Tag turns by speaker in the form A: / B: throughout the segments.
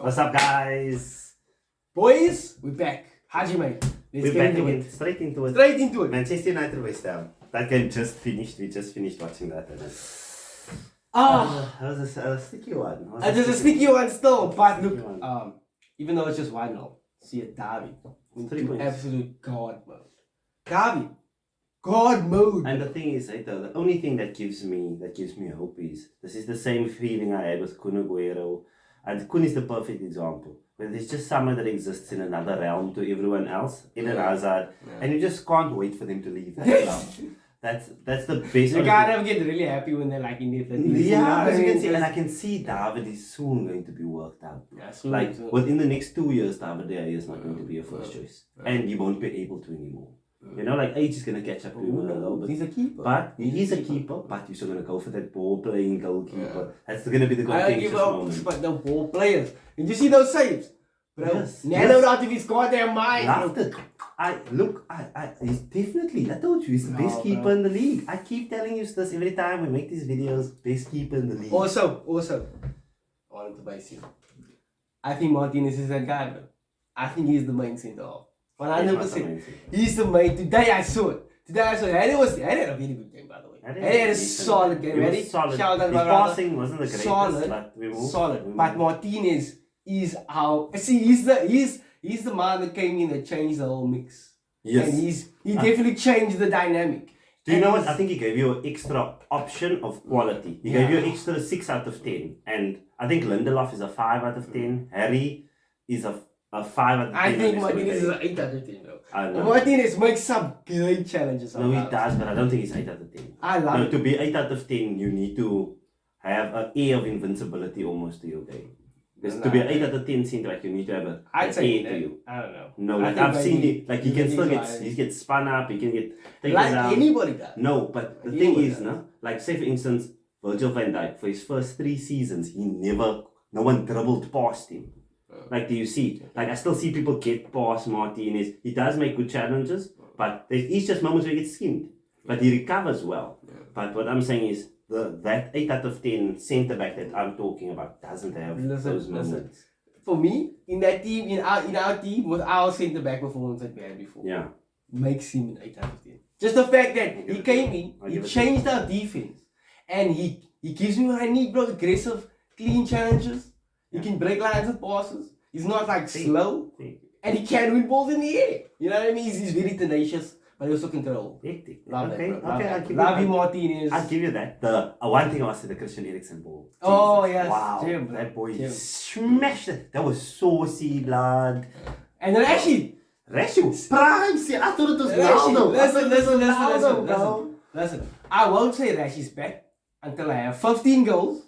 A: What's up, guys?
B: Boys, we're back. Haji, mate.
A: We're back again. Straight into it.
B: Straight into it.
A: Manchester United West Ham. That game just finished. We just finished watching that. And it was a sticky one.
B: It was a sticky one still. But look,
A: one.
B: even though it's just 1-0, see a derby.
A: 3 points.
B: Absolute God mode. Derby. God mode.
A: And the thing is, the only thing that gives me hope is this is the same feeling I had with Kun Aguero. And Kun is the perfect example. Where there's just someone that exists in another realm to everyone else, in an Hazard, and you just can't wait for them to leave that realm. That's the best.
B: You can't ever get really happy when they're like in their 30s.
A: Yeah, as you can see, and I can see David is soon going to be worked out.
B: Yeah, soon,
A: like
B: soon.
A: within the next 2 years, David De Gea is not going to be a first choice, and he won't be able to anymore. You know, like age is going to catch up to him a little bit.
B: He's a keeper.
A: But he's a keeper, but you're still going to go for that ball playing goalkeeper. That's going to be the contentious moment.
B: But the ball players. Did you see those saves? Bro,
A: Yes.
B: Nano out of his goddamn mind.
A: Loved it. He's definitely, I told you, he's the best keeper in the league. I keep telling you this every time we make these videos, best keeper in the league.
B: Also, I wanted to base you. I think Martinez is that guy, bro. I think he's the main centre half. 100%. He's the main. Today I saw it. He had a really good game, by the way. He had a solid game.
A: Solid.
B: Shout out
A: His
B: my brother.
A: passing wasn't the greatest.
B: Solid. But Martinez is he's the man that came in that changed the whole mix.
A: Yes.
B: And he definitely changed the dynamic.
A: Do you know what? I think he gave you an extra option of quality. He gave you an extra 6 out of 10. And I think Lindelof is a 5 out of 10. Harry is a 5 out of 10.
B: I think Martinez is an 8 out of 10, though. Martinez makes some great challenges.
A: No, he does, but I don't think he's 8 out of 10.
B: I love it.
A: To be 8 out of 10, you need to have an air of invincibility almost to your game. Because to be an 8 out of 10 centre back, you need to have an air to you.
B: I don't know.
A: No, like I've seen it. Like he can still get spun up, he can get taken
B: like
A: down.
B: Anybody does.
A: No, but the thing is, like say for instance, Virgil van Dijk, for his first 3 seasons, no one dribbled past him. Like, do you see? Like, I still see people get past Martinez. He does make good challenges, but there's just moments where he gets skinned. But he recovers well. But what I'm saying is, that 8 out of 10 centre back that I'm talking about doesn't have those moments.
B: For me, in that team, in our team, with our centre back performance that we had before, makes him an 8 out of 10. Just the fact that he came in, he changed our defense, and he gives me what I need, bro. Aggressive, clean challenges. He can break lines and passes. He's not like slow, and he can win balls in the air. You know what I mean? He's very tenacious, but he also control. Love that, bro. Love you, Martinez.
A: I'll give you that. The one thing I was the Christian Eriksen ball.
B: Oh yes,
A: wow,
B: Jim,
A: that boy smashed it. That was saucy blood.
B: And then actually,
A: prime. See, I thought it was Ronaldo.
B: Listen. I won't say Rashi's back until I have 15 goals.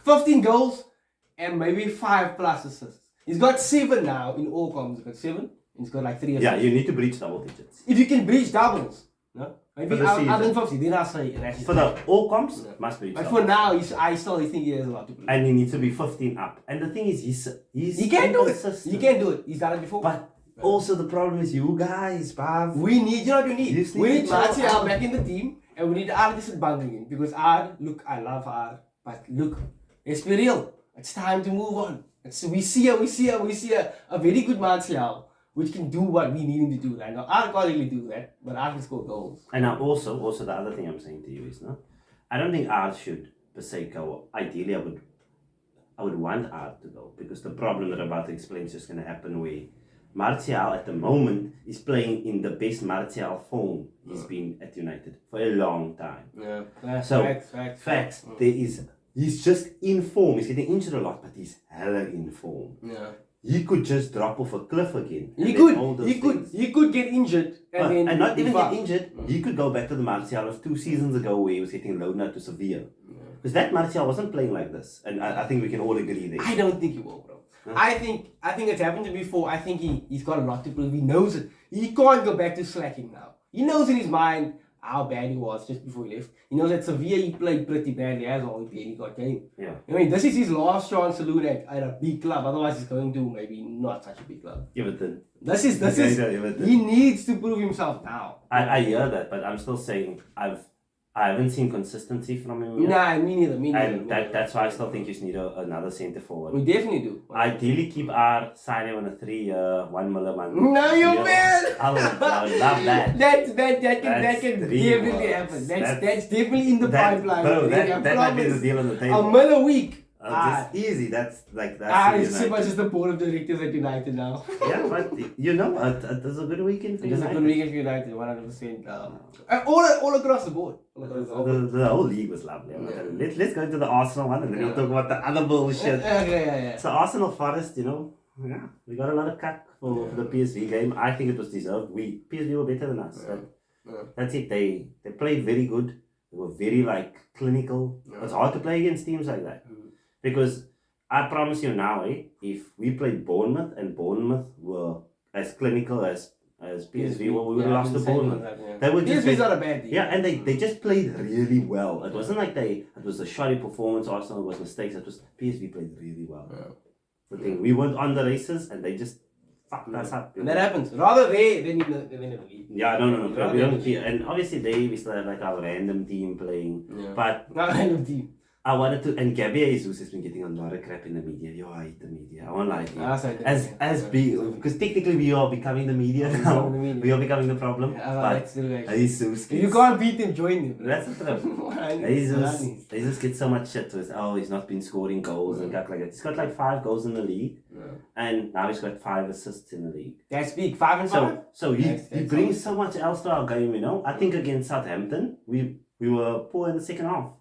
B: 15 goals and maybe 5 plus assists. He's got 7 now in all comps. He's got 7. He's got like 3 assists.
A: Yeah, you need to breach double digits.
B: If you can breach doubles, no? Maybe other than 50, then I'll say Rashi's
A: for the all comps, must breach
B: but
A: doubles.
B: for now, I still think he has a lot to play.
A: And he needs to be 15 up. And the thing is,
B: he can do it. He can do it. He's done it before.
A: But also the problem is you guys, bruv.
B: We need, you know what we need? We need Martial back in the team, and we need Ard bundling in. Because Ard, look, I love Ard, but look, let's be real. It's time to move on. We see a very good Martial, which can do what we need him to do right now. Ard can't really do that, but Ard can score goals.
A: And now also the other thing I'm saying to you is, I don't think Ard should per se go. Ideally, I would want Ard to go, because the problem that I'm about to explain is just going to happen where Martial at the moment is playing in the best Martial form he's been at United for a long time.
B: Yeah,
A: so
B: facts.
A: He's just in form. He's getting injured a lot, but he's hella in form.
B: Yeah.
A: He could just drop off a cliff again.
B: He could get injured
A: and not even get injured. He could go back to the Martial of 2 seasons ago where he was getting loaned out to Sevilla. Because that Martial wasn't playing like this, and I think we can all agree there.
B: I don't think he will, bro. I think it's happened to him before. I think he's got a lot to prove. He knows it. He can't go back to slacking now. He knows in his mind how bad he was just before he left. He knows that Sevilla he played pretty badly as all he got game.
A: Yeah.
B: I mean, this is his last chance to lose at a big club. Otherwise, he's going to maybe not such a big club.
A: Everton.
B: This is. He needs to prove himself now.
A: I hear that, but I'm still saying I haven't seen consistency from him yet.
B: Nah, me neither.
A: And that's why I still think you just need another centre forward.
B: We definitely do.
A: Ideally, keep our signing on a 3-year, $1 million month.
B: No, you man!
A: I would love that.
B: That can definitely happen. That's definitely in the pipeline.
A: Bro, that might be the deal on the table.
B: $1 million a week.
A: Just easy. That's
B: it's just the board of directors at United now.
A: Yeah, but it was a good weekend for United.
B: It was a good weekend for United, 100%. All across the board.
A: The whole league was lovely. Yeah. Let's go to the Arsenal one and then we'll talk about the other bullshit.
B: Yeah.
A: So Arsenal Forest, we got a lot of cut for the PSV game. I think it was deserved. PSV were better than us. That's it. They played very good. They were very clinical. It's hard to play against teams like that. Because I promise you now, if we played Bournemouth and Bournemouth were as clinical as PSV, we would have lost to Bournemouth. They were just
B: PSV's not a bad team.
A: Yeah, and they just played really well. It wasn't like it was a shoddy performance. Arsenal was mistakes. It was PSV played really well. The thing, we weren't on the races and they just fucked us up.
B: And that happens. Rather they than in the league.
A: Yeah, no. We don't keep, and obviously we still have our random team playing. Yeah. But
B: our random team.
A: I wanted to, and Gabriel Jesus has been getting a lot of crap in the media. Yo, I hate the media. I won't lie to you. Because technically we are becoming the media now. We are becoming the problem. But Jesus,
B: if you can't beat him, join him.
A: That's the truth. Jesus gets so much shit with, he's not been scoring goals and stuff like that. He's got 5 goals in the league. And now he's got 5 assists in the league.
B: That's big. 5 and 5?
A: So he brings so much else to our game, I think against Southampton, we were poor in the second half.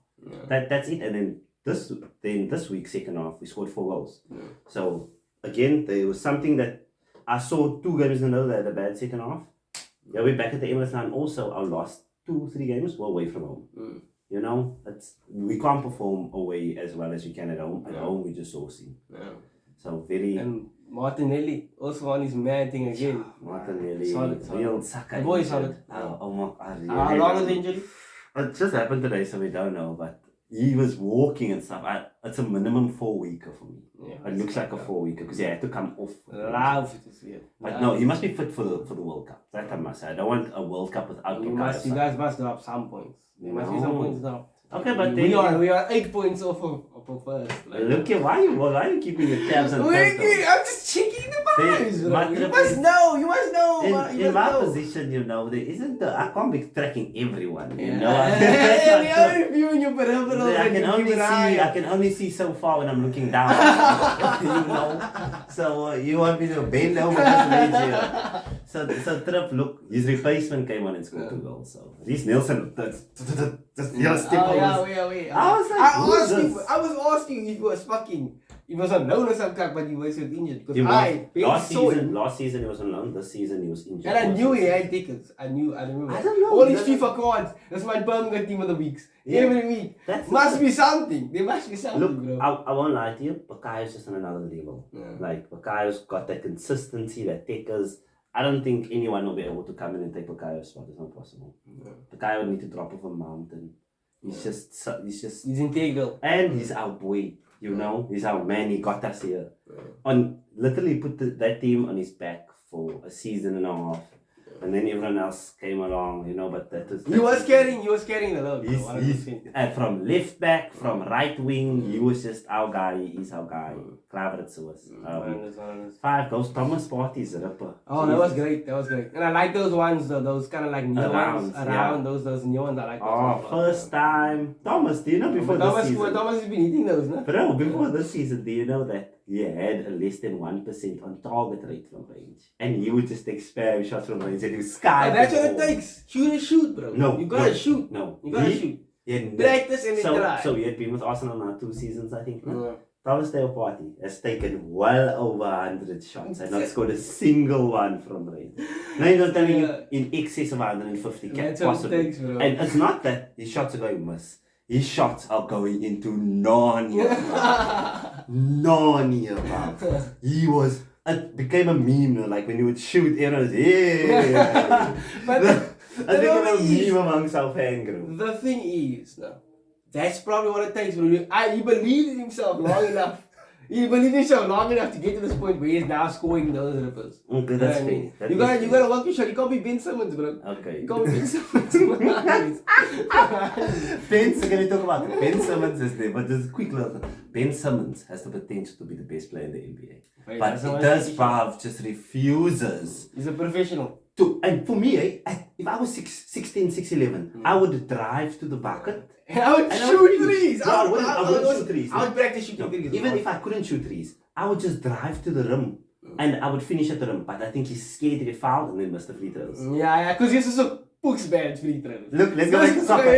A: That's it. And then this week, second half, we scored 4 goals. So again, there was something that I saw 2 games in a row that had a bad second half. Yeah, we're back at the Emirates now, and also our last 2-3 games were away from home. We can't perform away as well as we can at home. At home, we just saucy. So very.
B: And Martinelli also on his mad thing again.
A: Martinelli, real sucker.
B: The boy is solid.
A: How
B: long is the injury?
A: It just happened today, so we don't know. But he was walking and stuff. It's a minimum 4-weeker for me. Yeah, it looks like a 4-weeker because he had to come off. But no, he must be fit for the World Cup. That I must say. I don't want a World Cup without.
B: You guys must drop some points. There must be some points now.
A: Okay, but
B: we are 8 points off of first.
A: Look here, why are you keeping your tabs on first?
B: I'm just checking the vibes, bro. You must know.
A: In my position, there isn't I can't be tracking everyone.
B: We are reviewing your peripherals.
A: I can only see so far when I'm looking down. So you want me to bend over this ledge? So Trip, look, his replacement came on and scored 2 goals. So these Nielsen,
B: I was asking if he was on loan or something, but he was injured.
A: Last season he was on loan. This season he was injured.
B: And I knew he had tickets. I remember.
A: I don't know.
B: All these FIFA cards. That's my permanent team of the weeks. Every week. Must be something. There must be something,
A: look, bro. I won't lie to you. Bakayos just on another level. Bakayos got that consistency, that takers. I don't think anyone will be able to come in and take Bakayos spot. It's not possible. Bakayo would need to drop off a mountain. He's
B: integral.
A: And he's our boy. He's our man. He got us here. Literally put that team on his back for a season and a half. And then everyone else came along, but that was...
B: He was carrying the load.
A: From left back, from right wing, he was just our guy. He's our guy. Kravitz was. 5 goals. Thomas Partey's a ripper.
B: Oh, that was great. And I like those ones, those kind of like new ones. Around those new ones. I like those.
A: First time. Thomas, do you know before this season?
B: Thomas has been eating those, no?
A: Bro, before this season, do you know that he had a less than 1% on target rate from range? And he would just take spam shots from range and he would sky.
B: And that's what it takes. Shoot, bro.
A: No.
B: You gotta shoot.
A: No.
B: You gotta shoot.
A: Yeah,
B: practice and then try.
A: So he had been with Arsenal now 2 seasons, I think. No? Thomas Partey has taken well over 100 shots and not scored a single one from range. Now you're telling you in excess of 150 possibly.
B: Takes, bro.
A: And it's not that his shots are going miss. His shots are going into Narnia. Narnia, He was... It became a meme, like when he would shoot, everyone was, yeah.
B: But
A: it became a meme amongst our fan group.
B: The thing is, that's probably what it takes. He believed in himself long enough. He believed in show long enough to get to this point where he's now scoring those rippers.
A: Okay, that's fair.
B: You gotta work your shot. You can't be Ben Simmons, bro.
A: Okay.
B: You can't be Ben Simmons.
A: Can we talk about Ben Simmons is there? But just quick little. Ben Simmons has the potential to be the best player in the NBA. But this Brav just refuses.
B: He's a professional.
A: And for me, if I was 6'10", 6'11", I would drive to the bucket.
B: And I would shoot threes. I would
A: shoot threes.
B: I would practice shooting threes.
A: Even if I couldn't shoot threes, I would just drive to the rim. And I would finish at the rim. But I think he's scared to get fouled and then miss the free throws.
B: Yeah, because he's so pooks bad free throws.
A: Look, let's go back to soccer.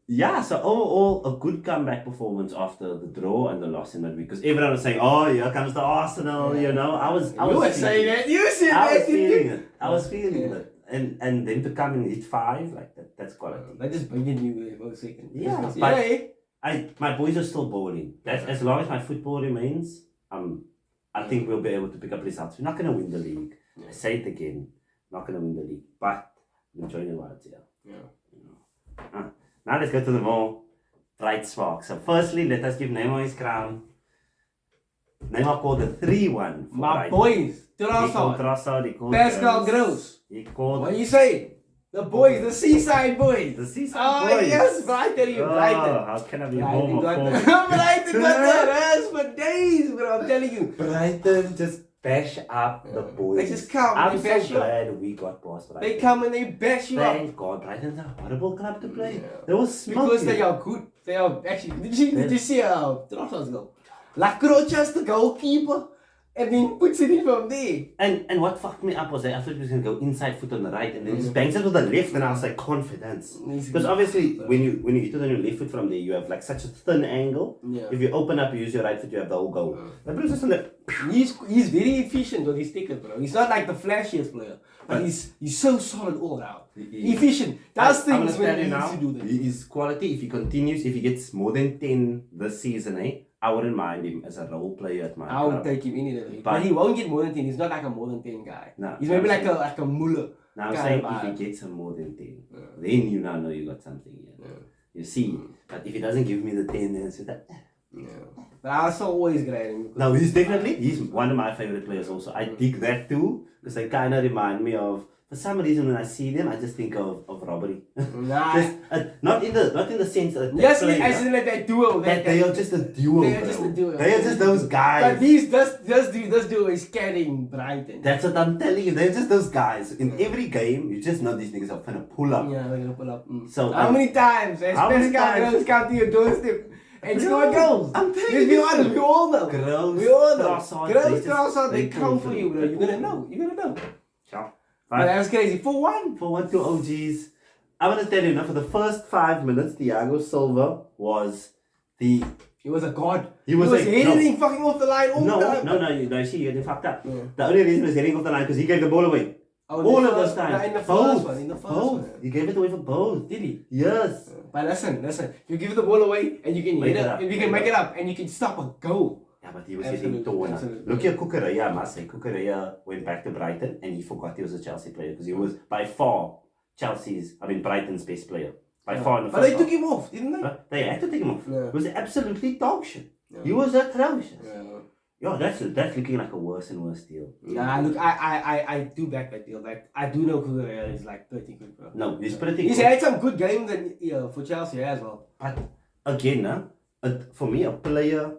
A: Yeah, so overall, a good comeback performance after the draw and the loss in midweek. Because everyone was saying, oh, here comes the Arsenal, you know. I was
B: saying that. You said
A: I
B: that.
A: was feeling it. I was feeling it. And then to come and hit 5, like that's quality.
B: That just bringing you for a second.
A: Yeah, but my boys are still bowling. As long as my football remains, I think we'll be able to pick up results. We're not going to win the league. I say it again, not going to win the league. But I'm enjoying the world, Now let's go to the more bright spark. So firstly, let us give Neymar his crown. Neymar called a 3-1 for
B: my boys.
A: Trossard.
B: Pascal Gross.
A: He called.
B: What you say? The boys, the seaside boys.
A: The seaside boys.
B: Yes, Brighton. Brighton.
A: How can I be homophobic?
B: Brighton got their ass for days, bro. I'm telling you.
A: Brighton just bash up the boys.
B: They just come.
A: I'm so glad we got past Brighton.
B: They come and they bash you up.
A: Thank God, Brighton's a horrible club to play. They were smoking.
B: Because they are good. They are actually. Did you see Trossard's goal? Lacrocha's the goalkeeper. And then puts it in from there.
A: And what fucked me up was I thought he was going to go inside foot on the right and then just bangs it with the left and I was like, confidence. Because obviously when you hit it on your left foot from there, you have like such a thin angle. Yeah. If you open up, you use your right foot, you have the whole goal. But just on the...
B: He's very efficient with his stickers, bro. He's not like the flashiest player. But he's so solid all around. Efficient. Does things when he needs to do them.
A: His quality, if he continues, if he gets more than 10 this season, I wouldn't mind him as a role player at my club.
B: I would take him in it. But he won't get more than 10. He's not like a more than 10 guy. No, he's maybe like a Muller.
A: Now I'm saying if he gets a more than 10, then you now know you got something here. Yeah. You see. But if he doesn't give me the 10, then it's that.
B: But I also always grade him.
A: No, he's one of my favorite players also. I dig that too. Because they kind of remind me of... For some reason, when I see them, I just think of robbery.
B: Nah.
A: Not in the sense that
B: yes, as in like that duo.
A: They are just a duo.
B: They are just a duo.
A: They are just those guys.
B: But this duo is carrying Brighton.
A: That's what I'm telling you. They're just those guys. In every game, you just know these niggas are gonna pull up.
B: Yeah, they're gonna pull up.
A: So
B: how many times has Pascal come to your doorstep and score goals? I'm telling you. Let's be honest, we all know. Gross, Trossard, they come for you, bro. You're gonna know.
A: Ciao.
B: But that was crazy. 4-1.
A: 4-1 to OGs. I want to tell you now, for the first 5 minutes, Thiago Silva was the...
B: He was a god.
A: He was
B: heading fucking off the line all the time.
A: No, see, you're getting fucked up. Yeah. The only reason he was heading off the line because he gave the ball away. All of those times.
B: In the first one.
A: He gave it away for both.
B: Did he?
A: Yes.
B: But listen. You give the ball away and you can hit it. You can make it up and you can stop a goal.
A: Yeah, but he was hitting torn. Look here, Cucurella, I must say. Cucurella went back to Brighton and he forgot he was a Chelsea player because he was by far Brighton's best player. By far in the first
B: But they took him off, didn't they?
A: They had to take him off.
B: Yeah.
A: It was absolutely dog shit. Yeah. He was atrocious. Yeah, that's looking like a worse and worse deal.
B: Nah, look, I do back that deal. Like, I do know Cucurella is like 30 good, bro.
A: No, he's pretty
B: He's had some good games for Chelsea as well.
A: But again, for me, a player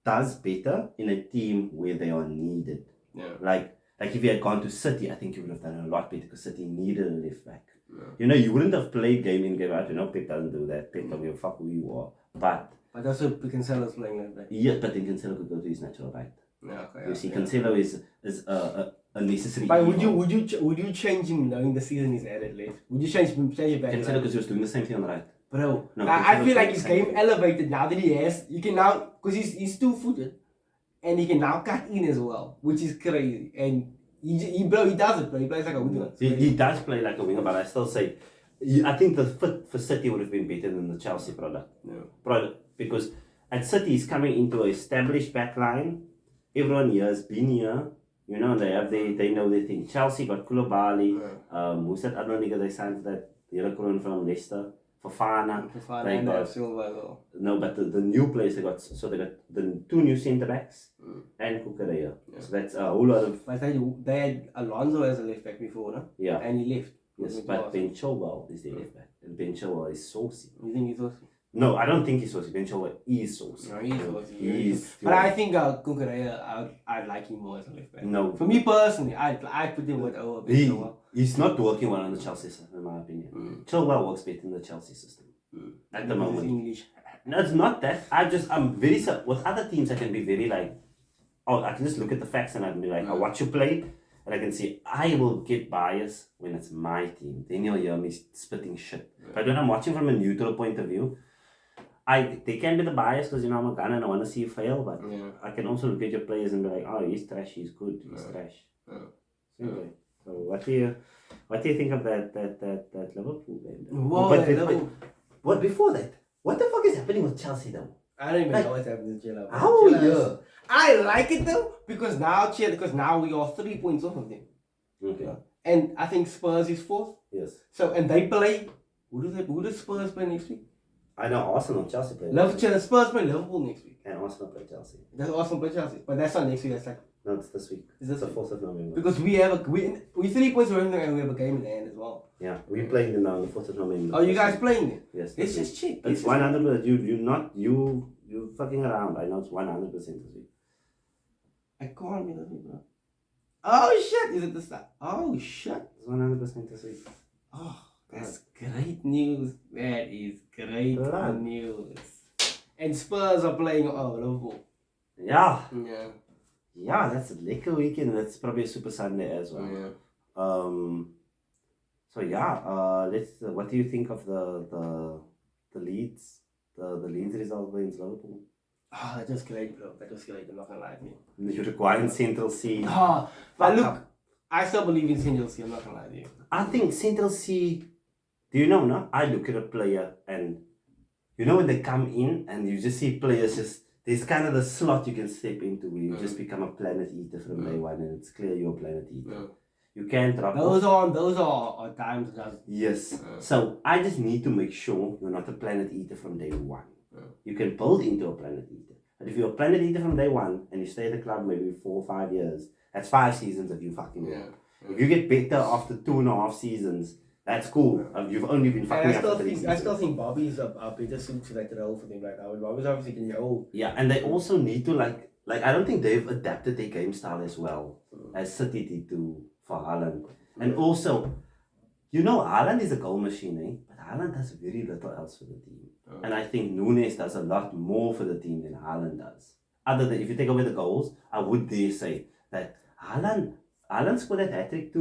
A: does better in a team where they are needed.
B: Yeah.
A: Like if you had gone to City, I think you would have done a lot better because City needed a left back. Yeah. You wouldn't have played game in game out. Pep doesn't do that. Pep don't give a fuck who you are. But
B: that's what Cancelo's playing like that.
A: Yeah, but then Cancelo could go to his natural right.
B: Yeah, okay.
A: You see, Cancelo is a necessary.
B: But would you change him knowing the season is added late? Would you change it back?
A: Cancelo because he was doing the same thing on the right.
B: Bro, no, I feel like his game elevated now that he has. You can now, because he's 2-footed, and he can now cut in as well, which is crazy. And he does it, bro. He plays like a winger.
A: He does play like a winger, but I still say, I think the fit for City would have been better than the Chelsea product. Because at City he's coming into an established back line. Everyone here has been here. They know their thing. Chelsea got Koulibaly. Who's that other nigga they signed for that? The other from Leicester. Fofana.
B: And they have Silva as well.
A: No, but the new players they got the 2 new centre backs and Cucurella. Yeah. So that's a whole lot of.
B: But they had Alonso as a left back before, no?
A: Yeah.
B: And he left.
A: Yes, but Ben Chilwell is the left back, and Ben Chilwell is saucy.
B: You think he's saucy?
A: No, I don't think he's saucy. Ben Chilwell is saucy.
B: No, he's saucy. But I think Cucurella, I'd like him more as a left back.
A: No.
B: For me personally, I'd put him with Ben Chilwell.
A: He's not working well in the Chelsea system, in my opinion. Chilwell works better in the Chelsea system at the moment.
B: English.
A: No, it's not that. I'm very with other teams. I can be very like, I can just look at the facts and I can be like, I watch you play, and I can see I will get biased when it's my team. Then you'll hear me spitting shit. But when I'm watching from a neutral point of view, they can be the bias because I'm a gunner and I want to see you fail. But I can also look at your players and be like, oh, he's trash, he's good, he's trash. Anyway, so what do you think of that Liverpool game?
B: Whoa,
A: What before that? What the fuck is happening with Chelsea though?
B: I don't even know what's happening to Chelsea.
A: How are you?
B: I like it though because now we are 3 points off of them.
A: Okay.
B: And I think Spurs is 4th.
A: Yes.
B: So and they play. Who does Spurs play next week?
A: I know Arsenal, Chelsea play.
B: Spurs play Liverpool next week.
A: And Arsenal play Chelsea.
B: That's Arsenal play Chelsea, but that's not next week. That's like.
A: No, it's this week.
B: Is this
A: the 4th of November?
B: Because we 3 points away from them and we have a game in the end as well.
A: Yeah, we're playing them now on the 4th of November.
B: Oh, you guys playing them?
A: Yes.
B: It's just cheap.
A: It's 100%. You fucking around. I know it's 100% this week.
B: I can't be this week, bro. Oh shit! Is it the start? Oh shit!
A: It's 100% this week.
B: Oh, that's great news. That is great news. And Spurs are playing Liverpool.
A: Yeah.
B: Yeah.
A: Yeah, that's a liquor weekend. That's probably a Super Sunday as well.
B: Yeah.
A: So yeah, what do you think of the Leeds? The Leeds result against Liverpool?
B: Oh, that was great, bro. That was great. I'm not gonna lie to you.
A: You require Central C.
B: But look, I still believe in Central C. I'm not gonna lie to you. I
A: think Central C. Do you know? No, I look at a player and you know when they come in and you just see players just. There's kind of the slot you can step into where you just become a planet eater from day one, and it's clear you're a planet eater. You can't drop
B: those are times that.
A: Yes. So I just need to make sure you're not a planet eater from day one. You can build into a planet eater. But if you're a planet eater from day one and you stay at the club maybe 4 or 5 years, that's 5 seasons of you fucking work. If you get better after 2.5 seasons, that's cool. You've only been fucking up for 3 seasons.
B: I still think Bobby's a better suit for that role for them right now. Bobby's obviously getting old.
A: Yeah, and they also need to like I don't think they've adapted their game style as well as City did for Haaland. And also, Haaland is a goal machine, But Haaland does very little else for the team. And I think Nunes does a lot more for the team than Haaland does. Other than if you take away the goals, I would dare say that Haaland scored a hat-trick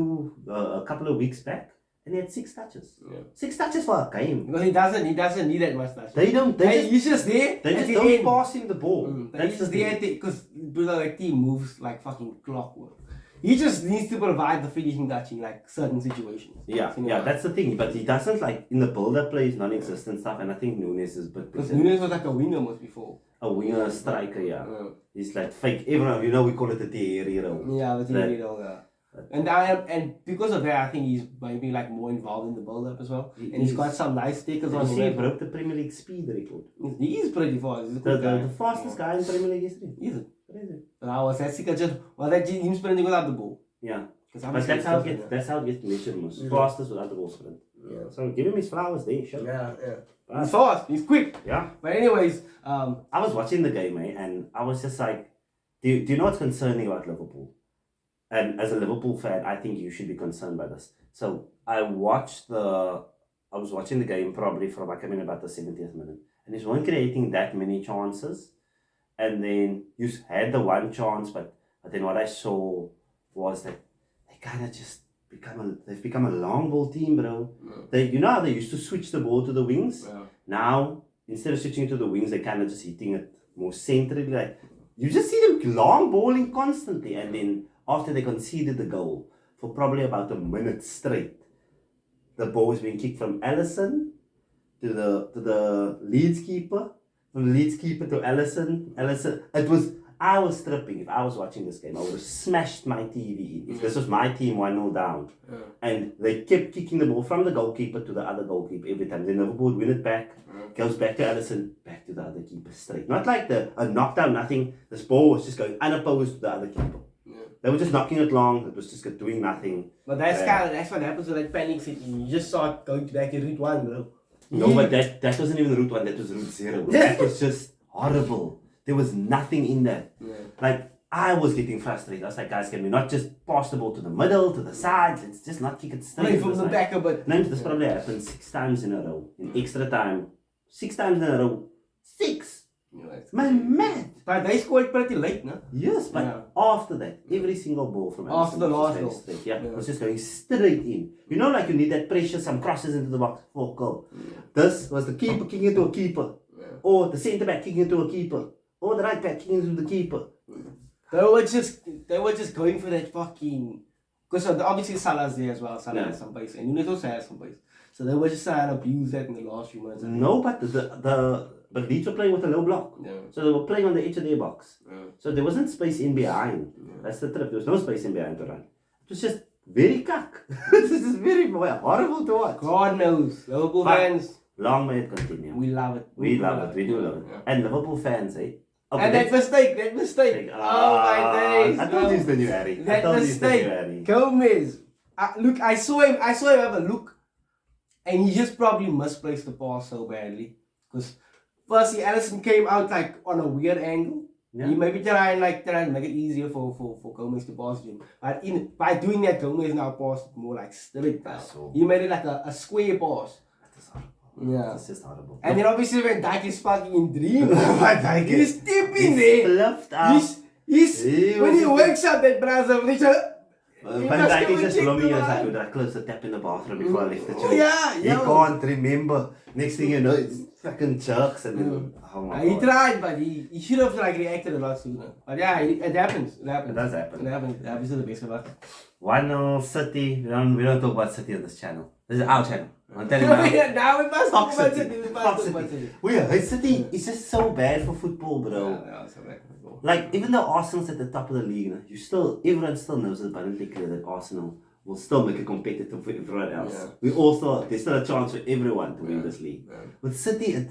A: a couple of weeks back. And he had 6 touches. 6 touches for a game.
B: Because he doesn't need that much touches.
A: He's just there. They just don't pass him the ball.
B: That's just there because the team moves like fucking clockwork. He just needs to provide the finishing touch in like certain situations.
A: Yeah, that's the thing. But he doesn't like in the build-up play, non-existent stuff. And I think Nunes is a bit.
B: Because Nunes was like a winger most before.
A: A winger, a striker, He's like fake. Everyone, we call it the Thierry role.
B: Yeah, the Thierry role. And because of that, I think he's maybe like more involved in the build-up as well. And he's got some nice stickers on him.
A: He broke the Premier League speed record.
B: He is pretty fast. He's a
A: good guy. The fastest guy in Premier League history.
B: Is it? Was that him sprinting without the ball?
A: Yeah. But that's how it gets measured most. Fastest without the ball sprint. Yeah. So give him his flowers there, sure.
B: Yeah. He's fast. He's quick.
A: Yeah.
B: But anyways,
A: I was watching the game, and I was just like, do you know what's concerning about Liverpool? And as a Liverpool fan, I think you should be concerned by this. So I was watching the game probably from about the 70th minute, and he weren't creating that many chances. And then you had the one chance, but then what I saw was that they kind of just they've become a long ball team, bro. They how they used to switch the ball to the wings. Now instead of switching to the wings, they kind of just hitting it more centrally. Like you just see them long balling constantly, and then after they conceded the goal for probably about a minute straight, the ball was being kicked from Alisson to the Leeds keeper, from the Leeds keeper to Alisson. I was tripping. If I was watching this game, I would have smashed my TV. If this was my team 1-0 down, and they kept kicking the ball from the goalkeeper to the other goalkeeper every time. Then Liverpool would win it back, goes back to Alisson, back to the other keeper straight. Not like a knockdown, nothing. This ball was just going unopposed to the other keeper. They were just knocking it long. It was just doing nothing.
B: But that's what happens with that panic situation. You just start going back to route 1, bro.
A: No, but that wasn't even route 1. That was route 0. That was just horrible. There was nothing in that. Like, I was getting frustrated. I was like, guys, can we not just pass the ball to the middle, to the sides? Let's just not kick it straight.
B: Play from the back a bit.
A: No, this probably happened 6 times in a row. In extra time. 6 times in a row. 6! Man, mad!
B: But they scored pretty late, no?
A: Yes, but after that, every single ball from
B: after the last goal.
A: It was just going straight in. You know, like you need that pressure, some crosses into the box for a goal. This was the keeper kicking into a keeper. Or the centre back kicking into a keeper. Or the right back kicking into the keeper.
B: They were just going for that fucking... Because obviously Salah's there as well. Salah has some pace. And Nunes also has some pace. So they were just trying to abuse that in the last few minutes.
A: No, but but Leeds were playing with a low block. So they were playing on the edge of their box. So there wasn't space in behind. That's the trip. There was no space in behind to run. It was just very cuck. This is very horrible to watch.
B: God knows. Liverpool fans.
A: Long may it continue.
B: We love it.
A: We love it. We do love it. And Liverpool fans, eh?
B: Okay, and that mistake. Oh my days.
A: I told you it's the new Harry.
B: That mistake. Gomez. Look, I saw him have a look. And he just probably misplaced the pass so badly. Because firstly, Alisson came out like on a weird angle. He maybe try and make it easier for Gomez to pass him. But by doing that, Gomez now passed more like straight down. He made it like a square pass. Yeah.
A: It's just horrible.
B: And then obviously when Dijk is fucking in dream, he's tipping there. When he wakes up, that brother,
A: Van Dijk is just blooming us like, I closed the tap in the bathroom before I left the church. He can't remember. Next thing you know, it's fucking jerks and then, oh my God.
B: He tried, but he should have like reacted a lot sooner. But yeah, it happens. It
A: does happen.
B: It happens to the best of us.
A: 1-0 City. We don't talk about City on this channel. This is our channel. I'm telling you
B: now we must talk about City.
A: City is just so bad for football, bro.
B: Yeah, so bad for football.
A: Like, even though Arsenal's at the top of the league, everyone still knows abundantly clear that Arsenal will still make it competitive for everyone else. There's still a chance for everyone to win this league. With City,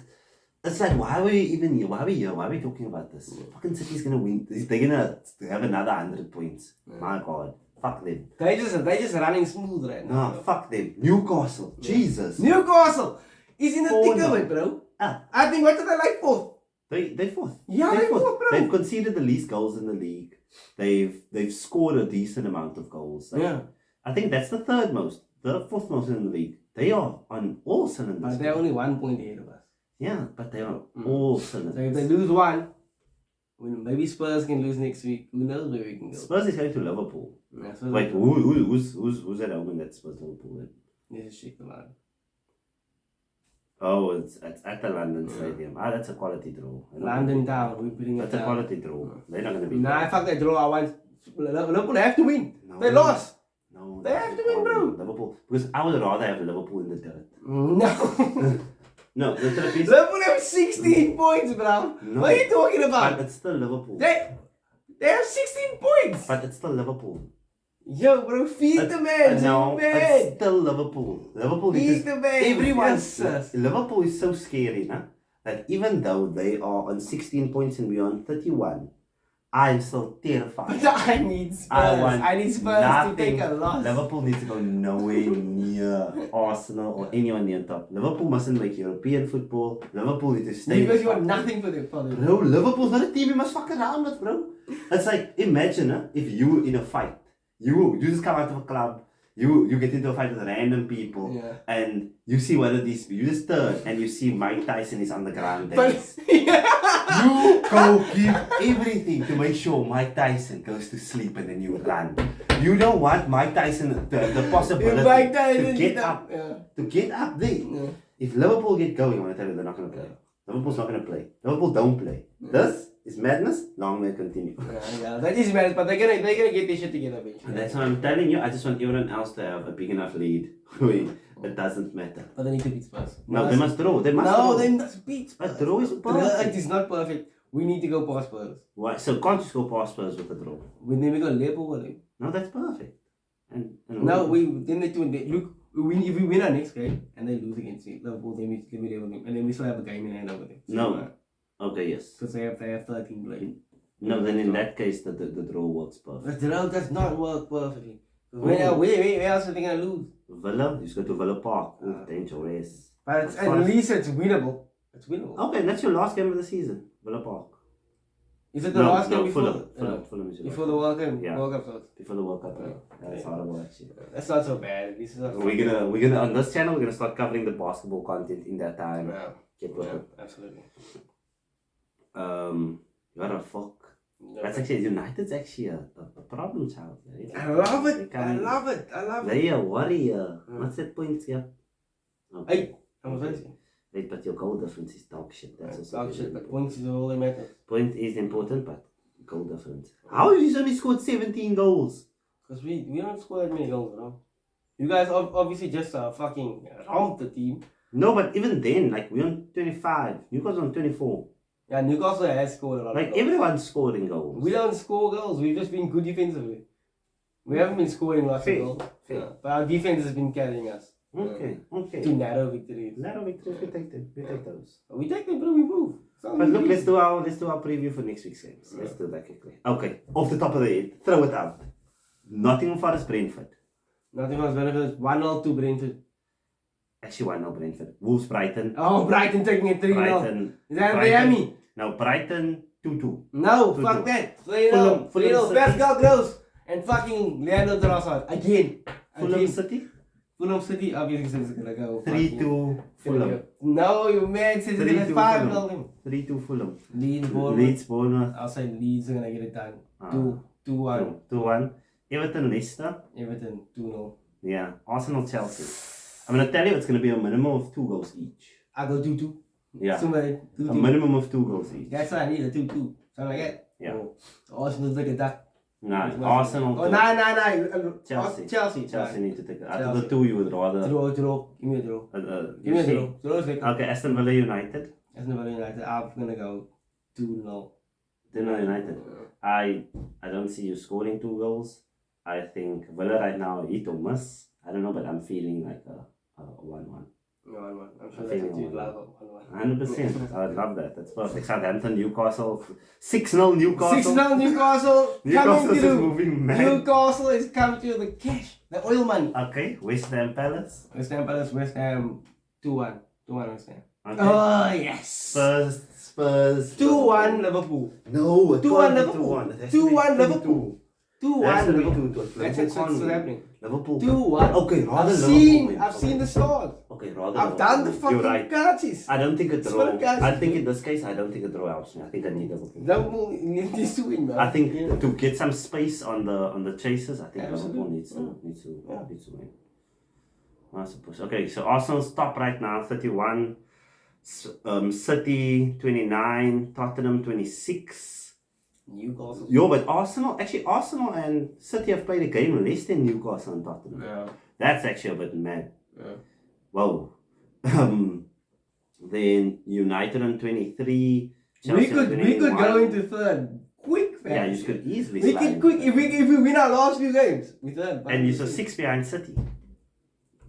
A: it's like, why are we even here? Why are we here? Why are we talking about this? Fucking City's gonna win. They're gonna have another 100 points. My God. Fuck them.
B: They just running smooth right now.
A: No, fuck them. Newcastle. Jesus.
B: Newcastle is in the thick of it, bro. I think, what did they like fourth?
A: They fourth.
B: Yeah, they fourth, bro.
A: They've conceded the least goals in the league. They've scored a decent amount of goals. I think that's the fourth most in the league. They are on all cylinders.
B: But they're only 1 point ahead of us.
A: Yeah, but they are all cylinders.
B: So if they lose one, maybe Spurs can lose next week. Who knows where we can go?
A: Spurs is going to Liverpool. Wait, who's at home in that Spurs Liverpool then?
B: Let's check them out.
A: Oh, it's at the London Stadium. That's a quality draw.
B: London down. We're putting it
A: That's
B: down.
A: a quality draw. They're not going to be.
B: Nah, fuck that draw. I want Liverpool have to win. No, they lost. No, they have to win, bro.
A: Liverpool, because I would rather have Liverpool in the dirt.
B: No.
A: No, the truth is,
B: Liverpool have 16 points, bro. No, what are you talking about?
A: But it's still Liverpool.
B: They have 16 points.
A: But it's still Liverpool.
B: Yo, bro, feed the man.
A: No, it's still Liverpool.
B: Feed the man.
A: Everyone says Liverpool is so scary, nah? That even though they are on 16 points and beyond 31, I'm still terrified.
B: But I need Spurs. I need Spurs to take a loss.
A: Liverpool needs to go nowhere near Arsenal or anyone near top. Liverpool mustn't make European football. Liverpool needs to stay.
B: Because you want nothing for them.
A: Bro, Liverpool's not a team you must fuck around with, bro. It's like, imagine if you were in a fight. You just come out of a club. You get into a fight with random people, and you see one of these. You just turn and you see Mike Tyson is on the ground. You go give everything to make sure Mike Tyson goes to sleep, and then you run. You don't want Mike Tyson the possibility to get up there. Yeah. If Liverpool get going, I want to tell you they're not going to play. Liverpool's not going to play. Liverpool don't play. This is madness. Long may it continue.
B: That is madness, but they're gonna get this shit together eventually.
A: And that's what I'm telling you. I just want everyone else to have a big enough lead. It doesn't matter.
B: But they need to beat Spurs.
A: No, they must draw. They must beat Spurs.
B: A draw is perfect. It is not perfect. We need to go past Spurs.
A: Why? So can't you go past Spurs with a draw?
B: Then we got Liverpool with them.
A: No, that's perfect. And
B: No, look. If we win our next game and they lose against Liverpool, then we level them, and then we still have a game in hand over them. So,
A: no. Okay, yes.
B: Because they have 13 players.
A: No, then in that case, the draw works perfect.
B: The draw does not work perfectly. Where else are they going to lose?
A: Villa, you just go to Villa Park. Dangerous.
B: But at least it's winnable. It's winnable.
A: Okay, that's your last game of the season. Villa Park.
B: Is it the last game before?
A: Fulham is your
B: before the World Cup?
A: Yeah.
B: World Cup starts.
A: Before the World Cup, That's horrible actually.
B: That's not so bad. This is not
A: we're gonna on this channel we're gonna start covering the basketball content in that time.
B: Yeah.
A: Get with it.
B: Absolutely.
A: What the fuck? No. That's actually United's actually a problem child.
B: I love it. I love it.
A: They're a warrior. What's that point? Yeah.
B: Okay. Hey, how much is it?
A: Wait, but your goal difference is dog shit. That's
B: dog shit, but points is all that matters.
A: Point is important, but goal difference. How have you only scored 17 goals?
B: Because we don't score that many goals, bro. You guys obviously just fucking romped the team.
A: No, but even then, like, we're on 25. Newcastle on 24.
B: Yeah, Newcastle has scored a lot of goals.
A: Everyone's scoring goals.
B: We don't score goals. We've just been good defensively. We haven't been scoring lots of goals. Yeah. But our defense has been carrying us.
A: Okay.
B: To narrow victories.
A: Narrow victories, we take them. We take those.
B: We take them, but we move.
A: But look, let's do our preview for next week's games. Let's do that quickly. Okay, off the top of the head, throw it out. Nottingham Forest, Brentford.
B: Nottingham Forest, 1-0 to Brentford.
A: Actually, 1-0 Brentford. Wolves, Brighton.
B: Oh, Brighton taking it 3-0.
A: Brighton.
B: Is that Miami?
A: No, Brighton 2-2.
B: No, 2-2. Fuck that. 3-0. 3-0. Pascal Gross and fucking Leandro Trossard. Again.
A: Fulham City?
B: Fulham City, obviously, is going to go
A: 3-2 Fulham.
B: No, you man says it's going to 5-0.
A: 3-2 Fulham.
B: Leeds,
A: Bournemouth.
B: I'll say Leeds are going to get it done. 2-1.
A: 2-1. Everton, Leicester.
B: Everton, 2-0.
A: Yeah. Arsenal, Chelsea. I'm going to tell you it's going to be a minimum of 2 goals each.
B: I go 2-2.
A: Yeah. A minimum of 2 goals each.
B: That's what I need, a 2-2. Something like that.
A: Yeah.
B: Arsenal's like a duck.
A: No, Arsenal.
B: Oh, no.
A: Chelsea need to take it. Out of the two, you would rather.
B: Draw. Give me a draw. Give me a draw. Draw is like.
A: Okay, Aston Villa United.
B: I'm gonna go 2-0.
A: 2-0 United. I don't see you scoring 2 goals. I think Villa right now hit or miss. I don't know, but I'm feeling like a 1-1.
B: 1-1. I'm sure that's a
A: 100%. I would love that. That's perfect. Southampton, Newcastle. 6-0 Newcastle.
B: 6-0 Newcastle.
A: Newcastle is moving mad.
B: Newcastle is coming to the cash. The oil money.
A: Okay. West Ham Palace.
B: West Ham 2-1. 2-1 West Ham.
A: Okay.
B: Oh, yes.
A: Spurs.
B: 2-1 Liverpool.
A: No,
B: 2-1 Liverpool. 2-1 Liverpool.
A: 2-1.
B: That's what's happening.
A: Liverpool.
B: 2-1.
A: Okay, rather Liverpool.
B: I've seen the scores.
A: Okay, rather
B: I've done the fucking currencies.
A: I don't think a draw. I think in this case, I don't think a draw helps me. I think I need Liverpool.
B: Liverpool needs to win, man.
A: I think to get some space on the chasers, I think Liverpool needs to win. I suppose. Okay, so Arsenal's top right now, 31. City 29, Tottenham 26.
B: Newcastle.
A: But Arsenal and City have played a game less than Newcastle and Tottenham.
B: Yeah.
A: That's actually a bit mad.
B: Yeah.
A: Whoa. Then United on 23. Chelsea
B: we could go into third quick.
A: Yeah, you could easily.
B: We could quick if we win our last few games. We third.
A: And you're 6 behind City.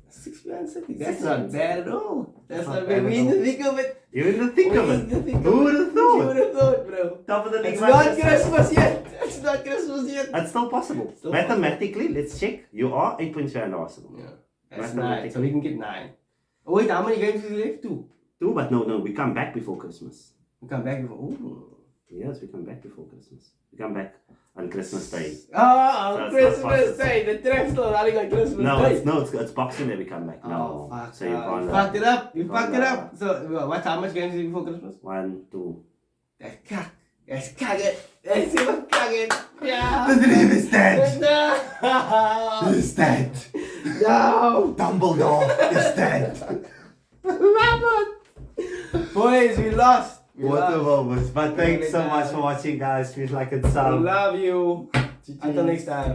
B: 6 behind City. That's not bad at all. That's not bad. We in the thick of it.
A: You're in the thick of it. Who would have thought?
B: Who would have thought, bro?
A: Top of the league.
B: It's not Christmas yet. It's not Christmas yet.
A: It's still possible. Mathematically, let's check. You are 8 points behind Arsenal.
B: Yeah. That's 9. So we can get 9. Oh, wait, how many games is left? 2.
A: 2, but no, we come back before Christmas.
B: We come back before. Ooh.
A: Yes, we come back before Christmas. We come back on Christmas Day.
B: Oh, so Christmas Day. The draft's still running on Christmas Day.
A: It's Boxing Day we come back.
B: No. Fuck.
A: So you
B: fucked it up. You fucked it up. So, how much games is it before Christmas?
A: 1, 2.
B: That's kaget. That's even kaget. Yeah.
A: The dream is dead.
B: No.
A: He's dead.
B: No.
A: Dumbledore is dead.
B: Love it. Boys, we lost.
A: What a moment. But thanks so much for watching, guys. Feels like it's
B: Love you. Until next time.